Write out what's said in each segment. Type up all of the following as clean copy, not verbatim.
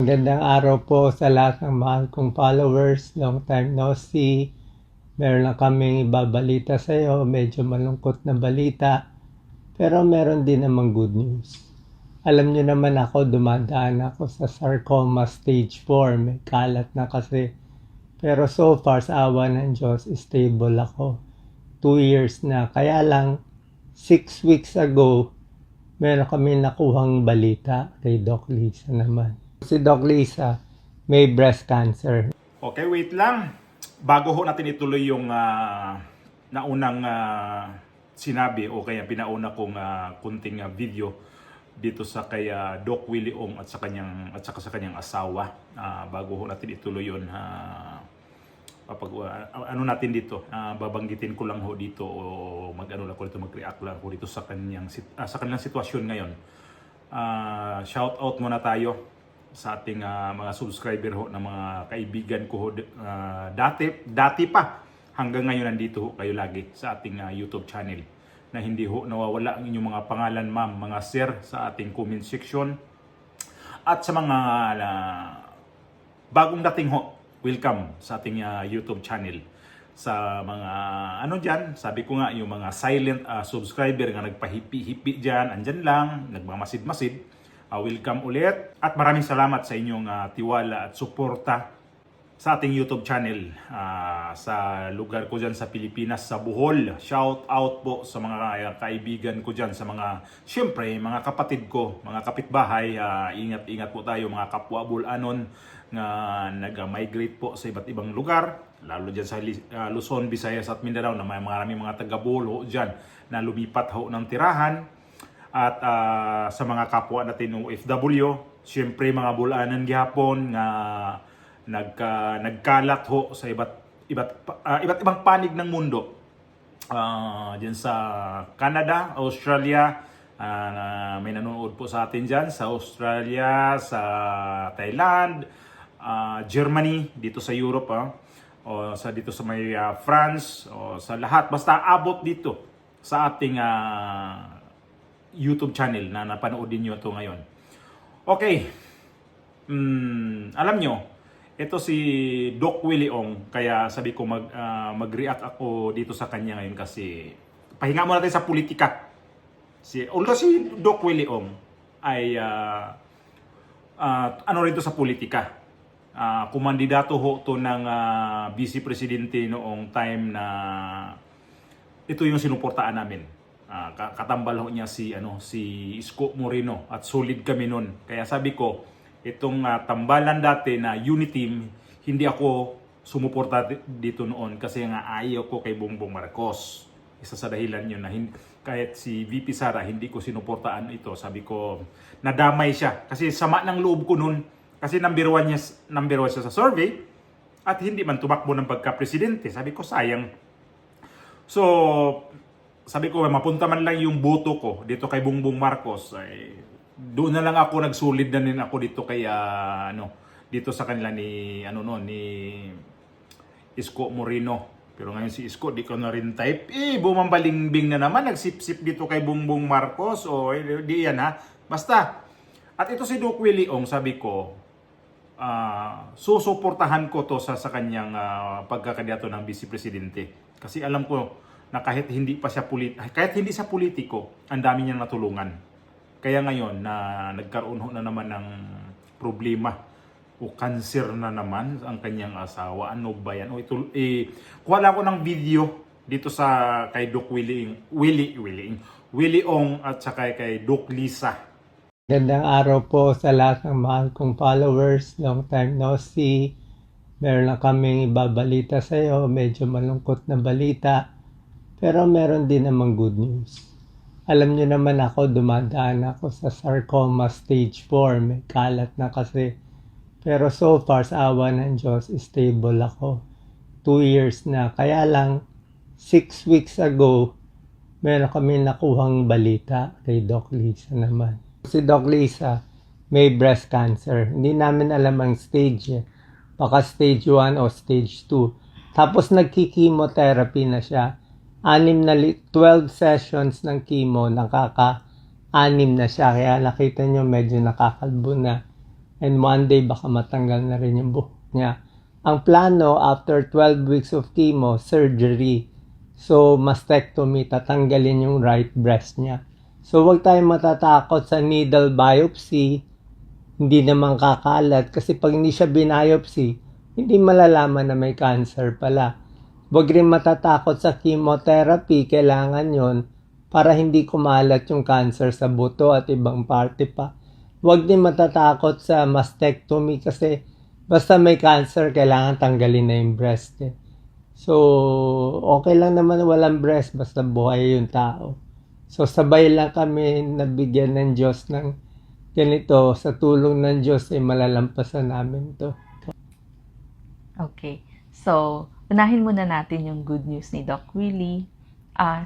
Magandang araw po sa lahat ng mahal kong followers. Long time no see. Meron lang kaming ibabalita sa iyo. Medyo malungkot na balita. Pero meron din namang good news. Alam niyo naman ako, dumadaan ako sa sarcoma stage 4. May kalat na kasi. Pero so far, sa awa ng Diyos, stable ako. 2 years na. Kaya lang, 6 weeks ago, meron kami nakuhang balita kay Doc Lisa naman. Si Doc Lisa may breast cancer. Okay, wait lang. Bago ho natin ituloy yung naunang sinabi o kaya pinauna kong kunting video dito sa kay Doc Willie Ong at saka sa kanyang asawa. Bago ho natin ituloy yun, ano natin dito, babanggitin ko lang ho dito o mag-react lang ho dito sa kanilang sitwasyon ngayon. Shout out muna tayo sa ating mga subscriber ho, na mga kaibigan ko ho, dati pa hanggang ngayon nandito ho kayo lagi sa ating YouTube channel, na hindi ho nawawala ang inyong mga pangalan, ma'am, mga sir, sa ating comment section. At sa mga bagong dating ho, welcome sa ating YouTube channel. Sa mga dyan, sabi ko nga, yung mga silent subscriber nga nagpahipi-hipi dyan, andyan lang, nagmamasid-masid, welcome ulit at maraming salamat sa inyong tiwala at suporta sa ating YouTube channel. Sa lugar ko dyan sa Pilipinas, sa Bohol, shout out po sa mga kaibigan ko dyan, sa mga, syempre, mga kapatid ko, mga kapitbahay. Ingat-ingat po tayo, mga kapwa Bulanon nga nag-migrate po sa iba't ibang lugar, lalo dyan sa Luzon, Visayas at Mindanao, na may maraming mga taga-Bohol dyan na lumipat ho ng tirahan. At sa mga kapwa natin ng OFW, siyempre mga Bulanan gihapon nga nagkalat ho sa iba't ibang panig ng mundo. Diyan sa Canada, Australia, may nanonood po sa atin diyan sa Australia, sa Thailand, Germany, dito sa Europe, o dito sa may France, o sa lahat, basta abot dito sa ating YouTube channel na napanoodin nyo ito ngayon. Okay. Alam nyo, ito si Doc Willie Ong, kaya sabi ko mag-react ako dito sa kanya ngayon kasi pahinga muna natin sa politika. Although si Doc Willie Ong ay rin to sa politika. Kumandidato ho to ng vice presidente noong time na ito yung sinuportaan namin. Katambal ho niya si Isko Moreno at solid kami nun. Kaya sabi ko, itong tambalan dati na unity team, hindi ako sumuporta dito noon kasi nga ayaw ko kay Bongbong Marcos. Isa sa dahilan yun na kahit si VP Sara hindi ko sinuportaan ito. Sabi ko, nadamay siya kasi sama ng loob ko nun, kasi number one siya sa survey at hindi man tumakbo ng pagka-presidente. Sabi ko, sayang. So sabi ko, mapunta man lang yung boto ko dito kay Bongbong Marcos, ay doon na lang ako, nagsulid na din ako dito kay dito sa kanila ni Isko Moreno. Pero ngayon si Isko, di ko na rin type. Bumambalingbing na naman, nagsip-sip dito kay Bongbong Marcos. Di yan ha. Basta. At ito si Doc Willie Ong, sabi ko, susuportahan ko to sa kanyang pagkakandidato ng vice presidente. Kasi alam ko na kahit hindi siya politiko, ang dami niyang natulungan. Kaya ngayon na nagkaroon ho na naman ng problema o cancer na naman ang kanyang asawa. Ano ba yan? Kuha lang ako ng video dito sa kay Doc Willie Ong at saka kay Doc Lisa. Magandang araw po sa lahat ng mahal kong followers. Long time no see. Meron lang kaming ibabalita sa iyo. Medyo malungkot na balita. Pero meron din namang good news. Alam niyo naman ako, dumadaan ako sa sarcoma stage 4. May kalat na kasi. Pero so far, sa awa ng Diyos, stable ako. 2 years na. Kaya lang, 6 weeks ago, meron kami nakuhang balita kay Doc Lisa naman. Si Doc Lisa may breast cancer. Hindi namin alam ang stage. Baka stage 1 o stage 2. Tapos nagki-chemotherapy na siya. 12 sessions ng chemo, nakaka-6 na siya. Kaya nakita nyo medyo nakakalbo na. and one day baka matanggal na rin yung buhok niya. Ang plano, after 12 weeks of chemo, surgery. So, mastectomy, tatanggalin yung right breast niya. So, huwag tayong matatakot sa needle biopsy. Hindi naman kakalat kasi pag hindi siya biopsy, hindi malalaman na may cancer pala. Huwag rin matatakot sa chemotherapy, kailangan yon para hindi kumalat yung cancer sa buto at ibang parte pa. Huwag din matatakot sa mastectomy kasi basta may cancer, kailangan tanggalin na yung breast. So, okay lang naman walang breast basta buhay yung tao. So, sabay lang kami nabigyan ng Diyos ng ganito. Sa tulong ng Diyos ay malalampasan namin to. Okay. So, unahin muna natin yung good news ni Doc Willie.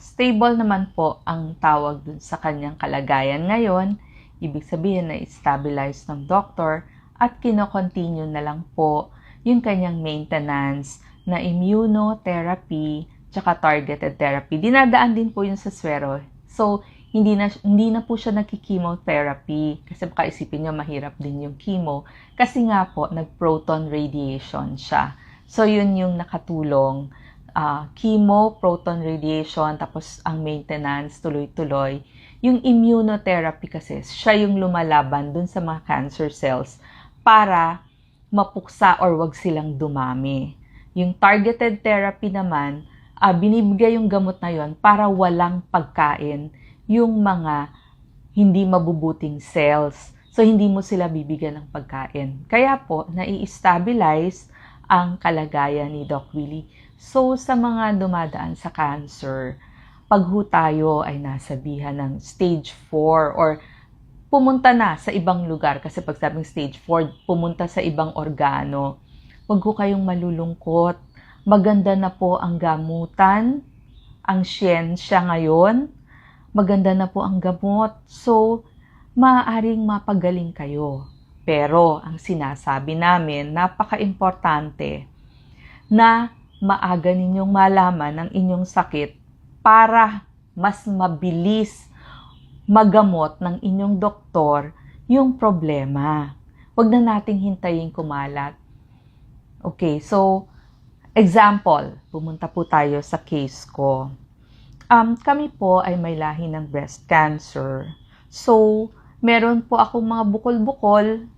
Stable naman po ang tawag dun sa kanyang kalagayan ngayon. Ibig sabihin na stabilize ng doktor at kino-continue na lang po yung kanyang maintenance na immunotherapy tsaka targeted therapy. Dinadaan din po yun sa swero. So, hindi na po siya nagki-chemotherapy kasi baka isipin niyo mahirap din yung chemo kasi nga po nag-proton radiation siya. So, yun yung nakatulong. Chemo, proton radiation, tapos ang maintenance, tuloy-tuloy. Yung immunotherapy kasi, siya yung lumalaban dun sa mga cancer cells para mapuksa or wag silang dumami. Yung targeted therapy naman, binibigay yung gamot na yon para walang pagkain yung mga hindi mabubuting cells. So, hindi mo sila bibigyan ng pagkain. Kaya po, nai-stabilize ang kalagayan ni Doc Willie. So, sa mga dumadaan sa cancer, pag tayo ay nasabihan ng stage 4 or pumunta na sa ibang lugar, kasi pag sabing stage 4, pumunta sa ibang organo, wag ho kayong malulungkot. Maganda na po ang gamutan, ang siyensya ngayon, maganda na po ang gamot. So, maaaring mapagaling kayo. Pero, ang sinasabi namin, napaka-importante na maaga ninyong malaman ang inyong sakit para mas mabilis magamot ng inyong doktor yung problema. Huwag na nating hintayin kumalat. Okay, so, example, pumunta po tayo sa case ko. Kami po ay may lahi ng breast cancer. So, meron po akong mga bukol-bukol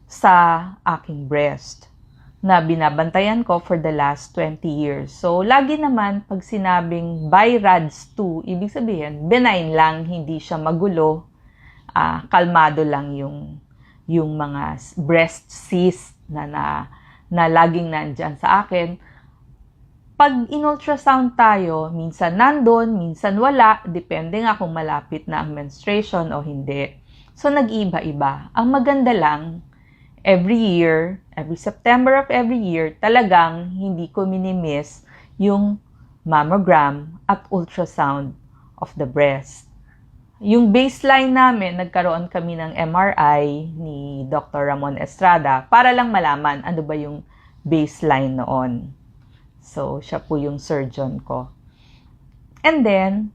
sa aking breast na binabantayan ko for the last 20 years. So, lagi naman pag sinabing BI-RADS2, ibig sabihin, benign lang, hindi siya magulo, kalmado lang yung mga breast cyst na laging nandyan sa akin. Pag in-ultrasound tayo, minsan nandun, minsan wala, depende nga kung malapit na ang menstruation o hindi. So, nag-iba-iba. Ang maganda lang, every September of every year, talagang hindi ko minimiss yung mammogram at ultrasound of the breast. Yung baseline namin, nagkaroon kami ng MRI ni Dr. Ramon Estrada para lang malaman ano ba yung baseline noon. So, siya po yung surgeon ko. And then,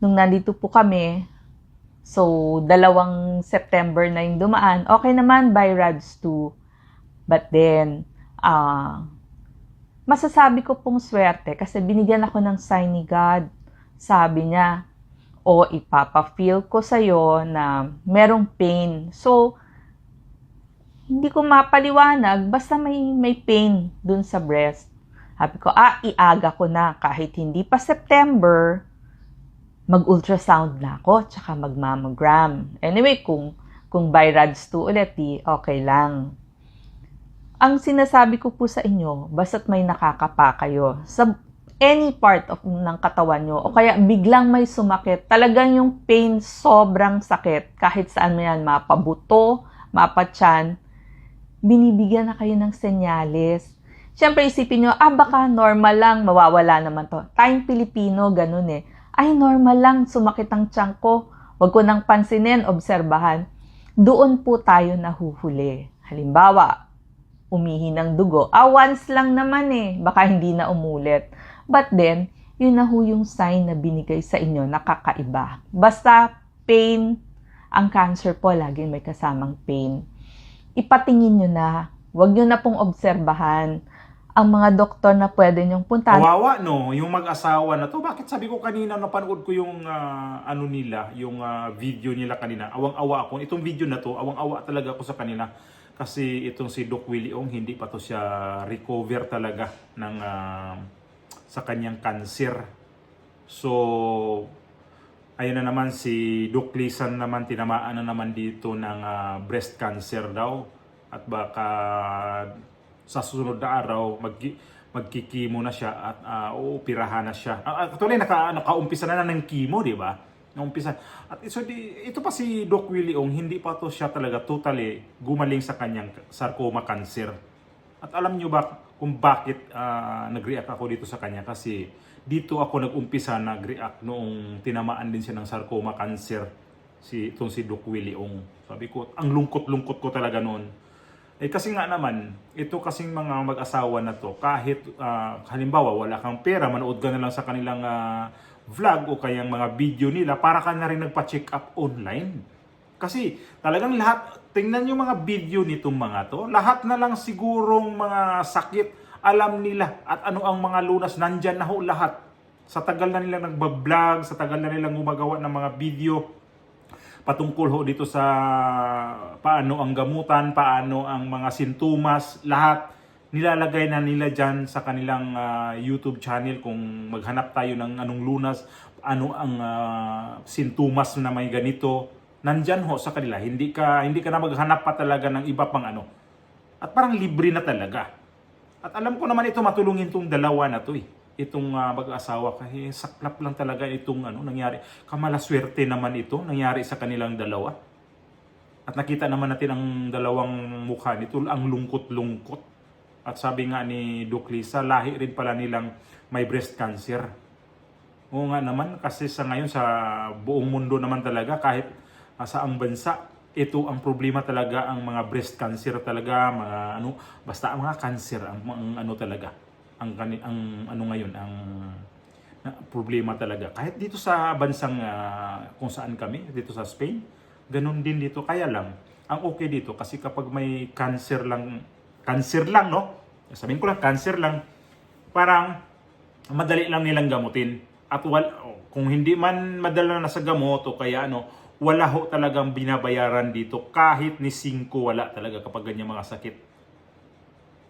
nung nandito po kami, so, 2 September na yung dumaan. Okay naman by BI-RADS2. But then, masasabi ko pong swerte kasi binigyan ako ng sign ni God. Sabi niya, ipapa-feel ko sa'yo na merong pain. So, hindi ko mapaliwanag, basta may pain dun sa breast. Sabi ko, iaga ko na kahit hindi pa September, mag-ultrasound na ako, tsaka mag-mammogram. Anyway, kung BI-RADS2 ulit, okay lang. Ang sinasabi ko po sa inyo, basta't may nakakapa kayo sa any part ng katawan nyo, o kaya biglang may sumakit, talagang yung pain sobrang sakit, kahit saan mo yan, mapabuto, mapatyan, binibigyan na kayo ng senyales. Siyempre, isipin nyo, baka normal lang, mawawala naman to. Tayong Pilipino, ganun eh. Ay, normal lang, sumakit ang tiyan ko. Huwag ko nang pansinin, obserbahan. Doon po tayo nahuhuli. Halimbawa, umihi ng dugo. Once lang naman eh, baka hindi na umulit. But then, yun na ho yung sign na binigay sa inyo, nakakaiba. Basta pain Ang cancer po, laging may kasamang pain. Ipatingin nyo na, huwag nyo na pong obserbahan ang mga doktor na pwede nyong puntahan. Kawawa, no? Yung mag-asawa na to. Bakit sabi ko kanina, napanood ko yung ano nila, yung video nila kanina. Awang-awa ako. Itong video na to, awang-awa talaga ako sa kanila. Kasi itong si Doc Willie Ong, hindi pa to siya recover talaga ng, sa kanyang cancer. So, ayun na naman si Doc Lisan naman, tinamaan na naman dito ng breast cancer daw. At baka sa susunod na araw, magkikimo na siya at uupirahan na siya. Actually, nakaumpisa na ng chemo, di ba? Naumpisa. At so, ito pa si Doc Willie Ong, hindi pa to siya talaga totally gumaling sa kanyang sarcoma cancer. At alam nyo ba kung bakit nag-react ako dito sa kanya? Kasi dito ako nag-umpisa nag-react noong tinamaan din siya ng sarcoma cancer. Itong si Doc Willie Ong. Sabi ko, ang lungkot-lungkot ko talaga noon. Kasi nga naman, ito kasing mga mag-asawa na to, kahit halimbawa wala kang pera, manood ka na lang sa kanilang vlog o kayang mga video nila, para ka na rin nagpa-check up online. Kasi talagang lahat, tingnan yung mga video nitong mga to, lahat na lang sigurong mga sakit, alam nila at ano ang mga lunas, nandyan na ho lahat. Sa tagal na nilang nagbablog, sa tagal na nilang gumagawa ng mga video, patungkol ho dito sa paano ang gamutan, paano ang mga sintomas, lahat nilalagay na nila dyan sa kanilang YouTube channel. Kung maghanap tayo ng anong lunas, ano ang sintomas na may ganito, nandyan ho sa kanila. Hindi ka na maghanap pa talaga ng iba pang ano. At parang libre na talaga. At alam ko naman ito, matulungin tong dalawa na to itong mag-asawa, kasi saklap lang talaga itong nangyari. Kamalaswerte naman ito nangyari sa kanilang dalawa. At nakita naman natin ang dalawang mukha nito, ang lungkot-lungkot. At sabi nga ni Doc Lisa, lahi rin pala nilang may breast cancer. Oo nga naman, kasi sa ngayon sa buong mundo naman talaga, kahit sa ang bansa, ito ang problema talaga, ang mga breast cancer talaga, mga basta ang mga cancer ang talaga. Ang ngayon ang problema talaga. Kahit dito sa bansang kung saan kami, dito sa Spain, ganun din dito. Kaya lang, ang okay dito kasi kapag may cancer lang, no? Sabihin ko lang, cancer lang, parang madali lang nilang gamutin. At kung hindi man madala na sa gamot o kaya wala ho talagang binabayaran dito. Kahit ni 5 wala talaga kapag ganyan mga sakit.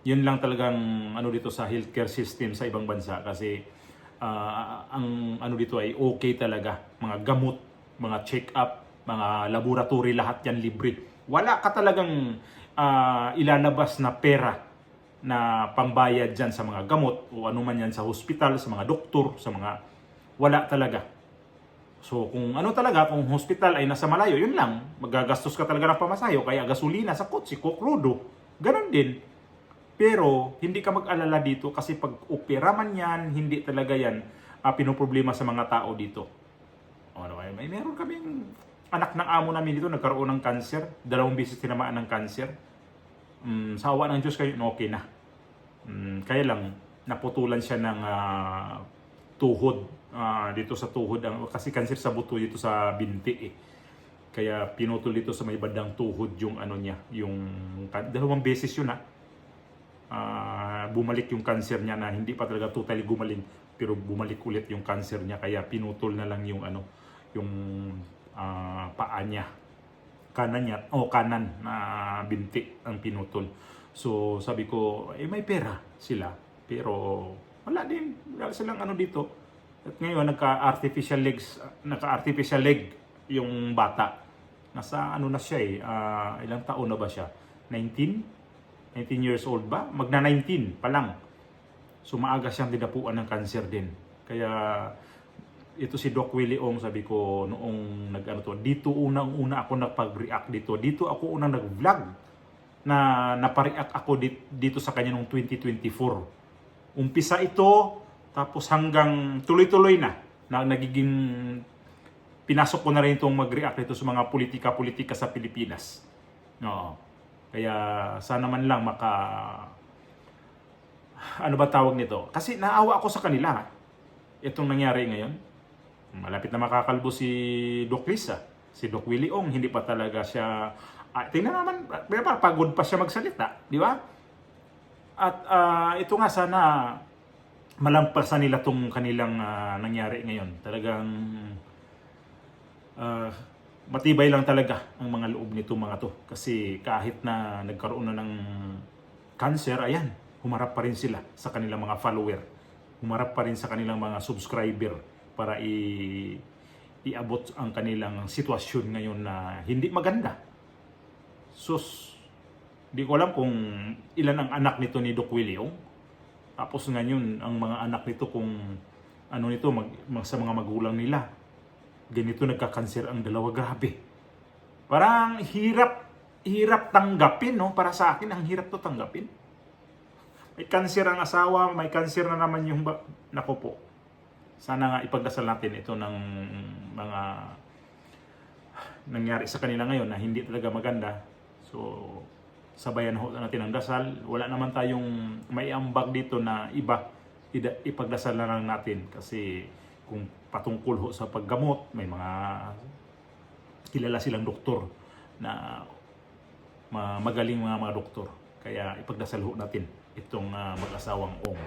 Yun lang talagang dito sa healthcare system sa ibang bansa, kasi ang dito ay okay talaga. Mga gamot, mga check-up, mga laboratory, lahat yan libre. Wala ka talagang ilalabas na pera na pambayad dyan sa mga gamot o ano man yan sa hospital, sa mga doktor, sa mga wala talaga. So kung kung hospital ay nasa malayo, yun lang, magagastos ka talaga ng pamasayo, kaya gasolina sa kotse, krudo, ganun din. Pero hindi ka mag-alala dito, kasi pag opera man yan, hindi talaga yan pinoproblema sa mga tao dito. Meron kaming anak ng amo namin dito, nagkaroon ng cancer, 2 beses tinamaan ng cancer. Sa awa ng Diyos kayo, okay na. Kaya lang, naputulan siya ng tuhod, dito sa tuhod, kasi cancer sa buto dito sa binti Kaya pinutol dito sa may bandang tuhod yung niya, yung 2 beses yun bumalik yung cancer niya, na hindi pa talaga totally gumaling, pero bumalik ulit yung cancer niya, kaya pinutol na lang yung yung paa niya, kanan na binti ang pinutol. So sabi ko, may pera sila, pero wala silang dito. At ngayon nagka-artificial leg yung bata. Nasa na siya ilang taon na ba siya? 19 years old ba? Magna-19 pa lang. So maaga siyang dinapuan ng cancer din. Kaya ito si Doc Willie Ong, sabi ko noong dito unang-una ako nagpag-react dito. Dito ako unang nag-vlog na napareact ako dito sa kanya noong 2024. Umpisa ito, tapos hanggang tuloy-tuloy na nagiging pinasok ko na rin itong mag-react dito sa mga politika-politika sa Pilipinas. Oo. Kaya sana man lang tawag nito? Kasi naawa ako sa kanila. Itong nangyari ngayon. Malapit na makakalbo si Doc Lisa. Si Doc Willie Ong, hindi pa talaga siya, tingnan naman, pagod pa siya magsalita, di ba? At ito nga, sana malampasan nila tong kanilang nangyari ngayon. Talagang matibay lang talaga ang mga loob nito mga to. Kasi kahit na nagkaroon na ng cancer, ayan, humarap pa rin sila sa kanilang mga follower. Humarap pa rin sa kanilang mga subscriber para iabot ang kanilang sitwasyon ngayon na hindi maganda. Sus, di ko alam kung ilan ang anak nito ni Doc Willie Ong. Tapos ngayon, ang mga anak nito kung ano nito, sa mga magulang nila. Ganito nagka-cancer ang dalawa, grabe. Parang hirap tanggapin, no? Para sa akin, ang hirap to tanggapin. May cancer ang asawa, may cancer na naman yung nako po. Sana nga ipagdasal natin ito ng mga nangyari sa kanila ngayon na hindi talaga maganda. So, sabayan ho natin ang dasal. Wala naman tayong may ambag dito na iba. Ipagdasal na lang natin kasi kung patungkol ho sa paggamot, may mga kilala silang doktor na magaling mga doktor. Kaya ipagdasal ho natin itong mag-asawang Ong.